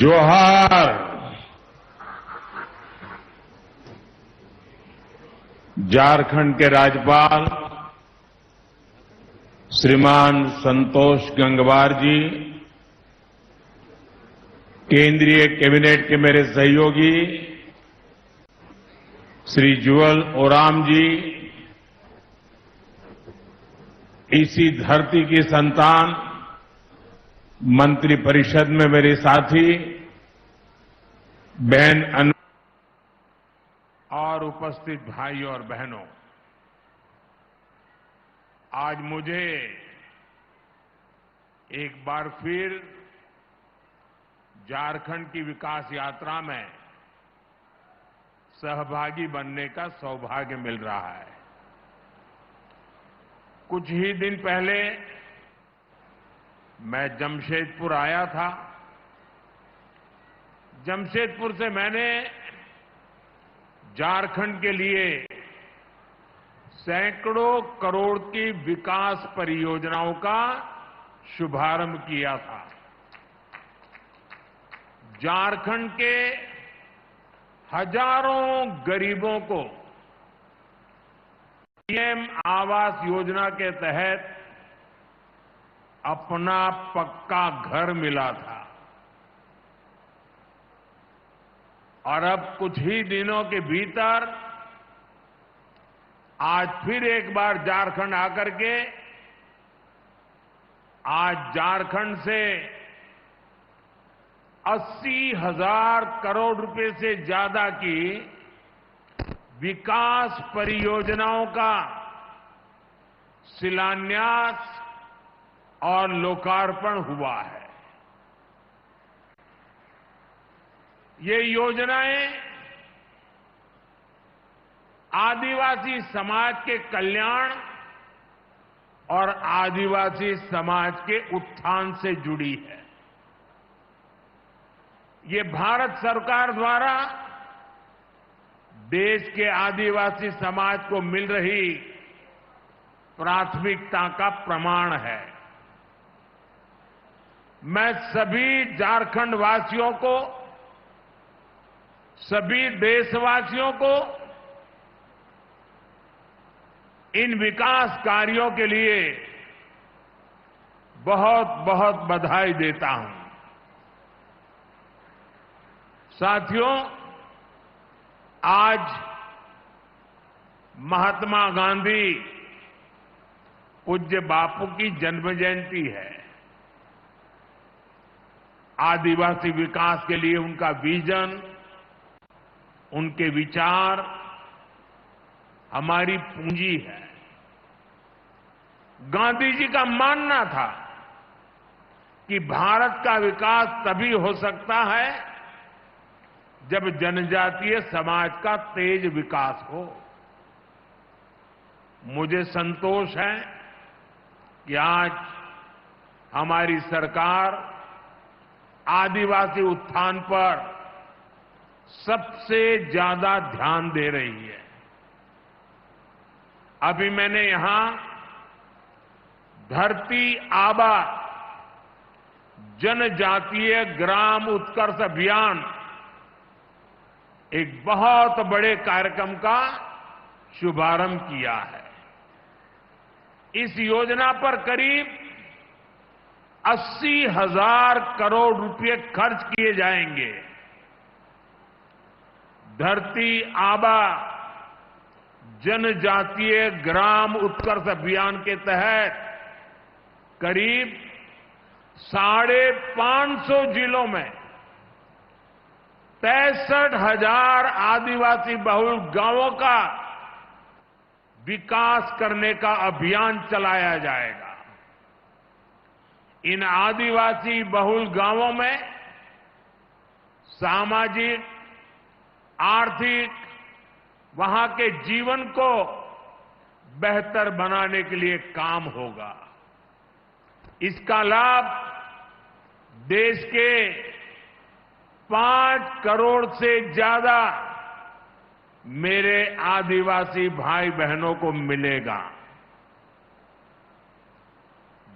जोहार। झारखंड के राज्यपाल श्रीमान संतोष गंगवार जी, केंद्रीय कैबिनेट के मेरे सहयोगी श्री जुअल ओराम जी, इसी धरती की संतान मंत्रिपरिषद में मेरे साथी बहन अनु और उपस्थित भाइयों और बहनों, आज मुझे एक बार फिर झारखंड की विकास यात्रा में सहभागी बनने का सौभाग्य मिल रहा है। कुछ ही दिन पहले मैं जमशेदपुर आया था। जमशेदपुर से मैंने झारखंड के लिए सैकड़ों करोड़ की विकास परियोजनाओं का शुभारंभ किया था। झारखंड के हजारों गरीबों को पीएम आवास योजना के तहत अपना पक्का घर मिला था और अब कुछ ही दिनों के भीतर आज फिर एक बार झारखंड आकर के आज झारखंड से 80,000 करोड़ रुपए से ज्यादा की विकास परियोजनाओं का शिलान्यास और लोकार्पण हुआ है। ये योजनाएं आदिवासी समाज के कल्याण और आदिवासी समाज के उत्थान से जुड़ी है। ये भारत सरकार द्वारा देश के आदिवासी समाज को मिल रही प्राथमिकता का प्रमाण है। मैं सभी झारखंड वासियों को, सभी देशवासियों को इन विकास कार्यों के लिए बहुत बहुत बधाई देता हूं। साथियों, आज महात्मा गांधी पूज्य बापू की जन्म जयंती है। आदिवासी विकास के लिए उनका विजन, उनके विचार हमारी पूंजी है। गांधी जी का मानना था कि भारत का विकास तभी हो सकता है जब जनजातीय समाज का तेज विकास हो। मुझे संतोष है कि आज हमारी सरकार आदिवासी उत्थान पर सबसे ज्यादा ध्यान दे रही है। अभी मैंने यहां धरती आबा जनजातीय ग्राम उत्कर्ष अभियान, एक बहुत बड़े कार्यक्रम का शुभारंभ किया है। इस योजना पर करीब 80,000 करोड़ रुपए खर्च किए जाएंगे। धरती आबा जनजातीय ग्राम उत्कर्ष अभियान के तहत करीब 550 जिलों में 63,000 आदिवासी बहुल गांवों का विकास करने का अभियान चलाया जाएगा। इन आदिवासी बहुल गांवों में सामाजिक, आर्थिक, वहां के जीवन को बेहतर बनाने के लिए काम होगा। इसका लाभ देश के 5 करोड़ से ज्यादा मेरे आदिवासी भाई बहनों को मिलेगा।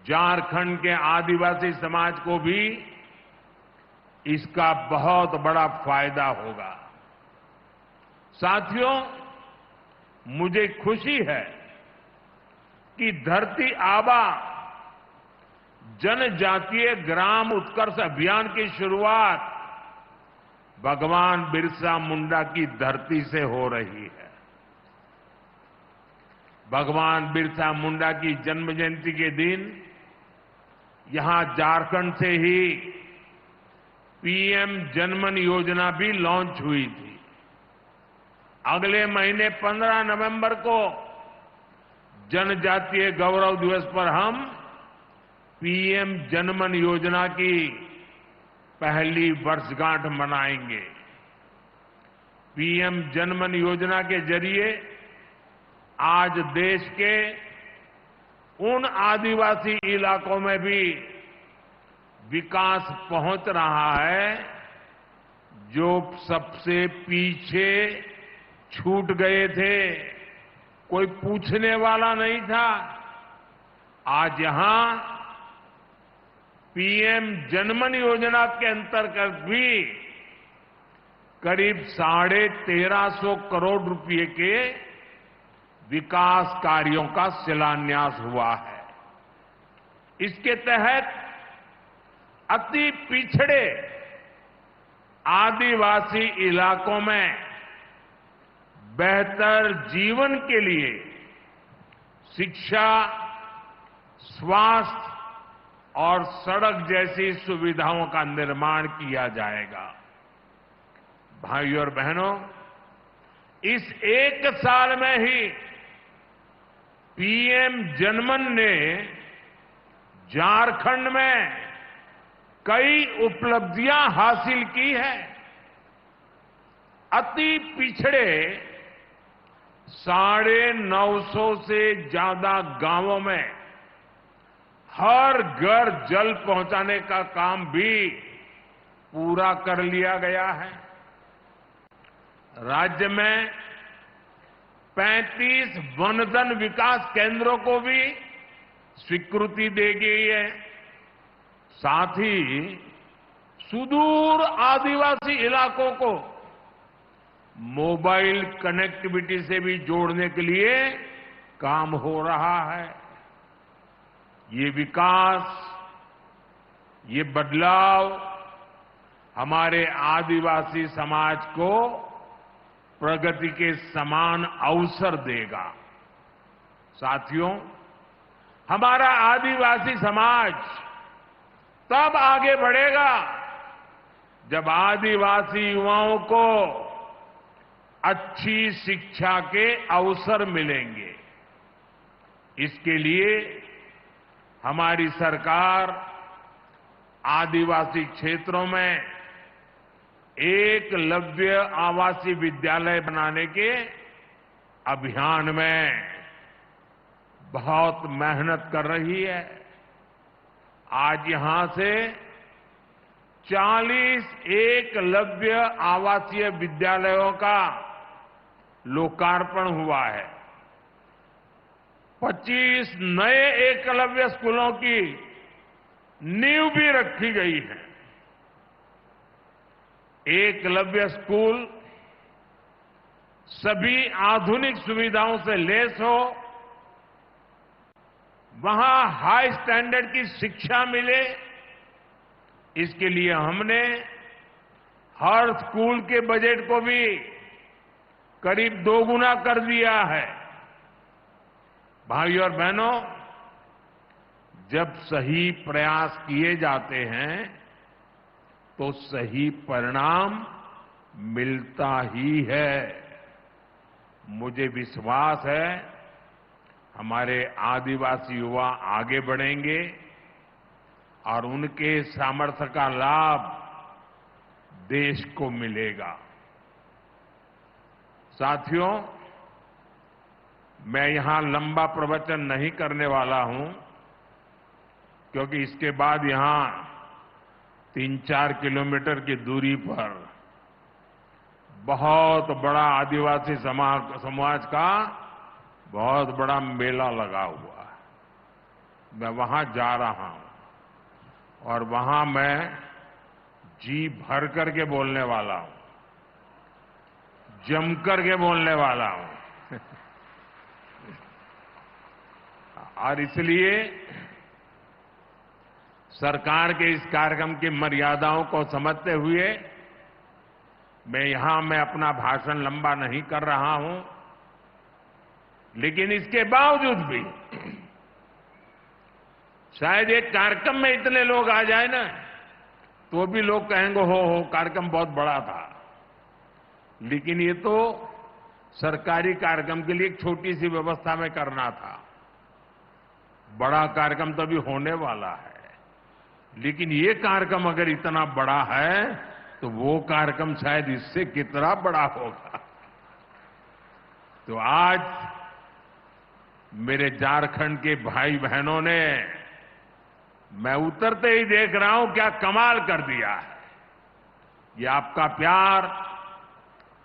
झारखंड के आदिवासी समाज को भी इसका बहुत बड़ा फायदा होगा। साथियों, मुझे खुशी है कि धरती आबा जनजातीय ग्राम उत्कर्ष अभियान की शुरुआत भगवान बिरसा मुंडा की धरती से हो रही है। भगवान बिरसा मुंडा की जन्म जयंती के दिन यहां झारखंड से ही पीएम जनमन योजना भी लॉन्च हुई थी। अगले महीने 15 नवंबर को जनजातीय गौरव दिवस पर हम पीएम जनमन योजना की पहली वर्षगांठ मनाएंगे। पीएम जनमन योजना के जरिए आज देश के उन आदिवासी इलाकों में भी विकास पहुंच रहा है जो सबसे पीछे छूट गए थे, कोई पूछने वाला नहीं था। आज यहां पीएम जनमन योजना के अंतर्गत भी करीब 1350 करोड़ रुपए के विकास कार्यों का शिलान्यास हुआ है। इसके तहत अति पिछड़े आदिवासी इलाकों में बेहतर जीवन के लिए शिक्षा, स्वास्थ्य और सड़क जैसी सुविधाओं का निर्माण किया जाएगा। भाइयों और बहनों, इस एक साल में ही पीएम जनमन ने झारखंड में कई उपलब्धियां हासिल की हैं। अति पिछड़े 950 से ज्यादा गांवों में हर घर जल पहुंचाने का काम भी पूरा कर लिया गया है। राज्य में 35 वनधन विकास केंद्रों को भी स्वीकृति दी गई है। साथ ही सुदूर आदिवासी इलाकों को मोबाइल कनेक्टिविटी से भी जोड़ने के लिए काम हो रहा है। ये विकास, ये बदलाव हमारे आदिवासी समाज को प्रगति के समान अवसर देगा। साथियों, हमारा आदिवासी समाज तब आगे बढ़ेगा जब आदिवासी युवाओं को अच्छी शिक्षा के अवसर मिलेंगे। इसके लिए हमारी सरकार आदिवासी क्षेत्रों में एकलव्य आवासीय विद्यालय बनाने के अभियान में बहुत मेहनत कर रही है। आज यहां से 40 एकलव्य आवासीय विद्यालयों का लोकार्पण हुआ है। 25 नए एकलव्य स्कूलों की नींव भी रखी गई है। एकलव्य स्कूल सभी आधुनिक सुविधाओं से लैस हो, वहां हाई स्टैंडर्ड की शिक्षा मिले, इसके लिए हमने हर स्कूल के बजट को भी करीब 2 गुना कर दिया है। भाइयों और बहनों, जब सही प्रयास किए जाते हैं तो सही परिणाम मिलता ही है। मुझे विश्वास है हमारे आदिवासी युवा आगे बढ़ेंगे और उनके सामर्थ्य का लाभ देश को मिलेगा। साथियों, मैं यहां लंबा प्रवचन नहीं करने वाला हूं, क्योंकि इसके बाद यहां 3-4 किलोमीटर की दूरी पर बहुत बड़ा आदिवासी समाज का बहुत बड़ा मेला लगा हुआ है। मैं वहां जा रहा हूं और वहां मैं जी भर करके बोलने वाला हूं, जम करके बोलने वाला हूं। और इसलिए सरकार के इस कार्यक्रम की मर्यादाओं को समझते हुए मैं अपना भाषण लंबा नहीं कर रहा हूं, लेकिन इसके बावजूद भी शायद एक कार्यक्रम में इतने लोग आ जाए ना, तो भी लोग कहेंगे हो कार्यक्रम बहुत बड़ा था। लेकिन ये तो सरकारी कार्यक्रम के लिए एक छोटी सी व्यवस्था में करना था। बड़ा कार्यक्रम तो अभी होने वाला है, लेकिन ये कार्यक्रम अगर इतना बड़ा है तो वो कार्यक्रम शायद इससे कितना बड़ा होगा। तो आज मेरे झारखंड के भाई बहनों ने, मैं उतरते ही देख रहा हूं क्या कमाल कर दिया है। ये आपका प्यार,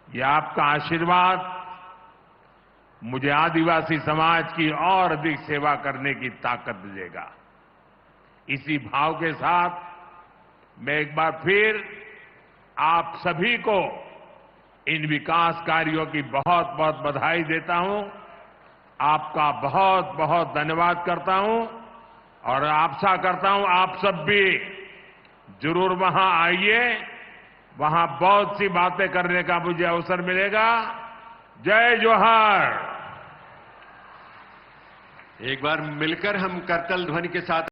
ये आपका आशीर्वाद मुझे आदिवासी समाज की और अधिक सेवा करने की ताकत देगा। इसी भाव के साथ मैं एक बार फिर आप सभी को इन विकास कार्यों की बहुत बहुत बधाई देता हूं, आपका बहुत बहुत धन्यवाद करता हूं और आशा करता हूं आप सब भी जरूर वहां आइए, वहां बहुत सी बातें करने का मुझे अवसर मिलेगा। जय जोहार। एक बार मिलकर हम करतल ध्वनि के साथ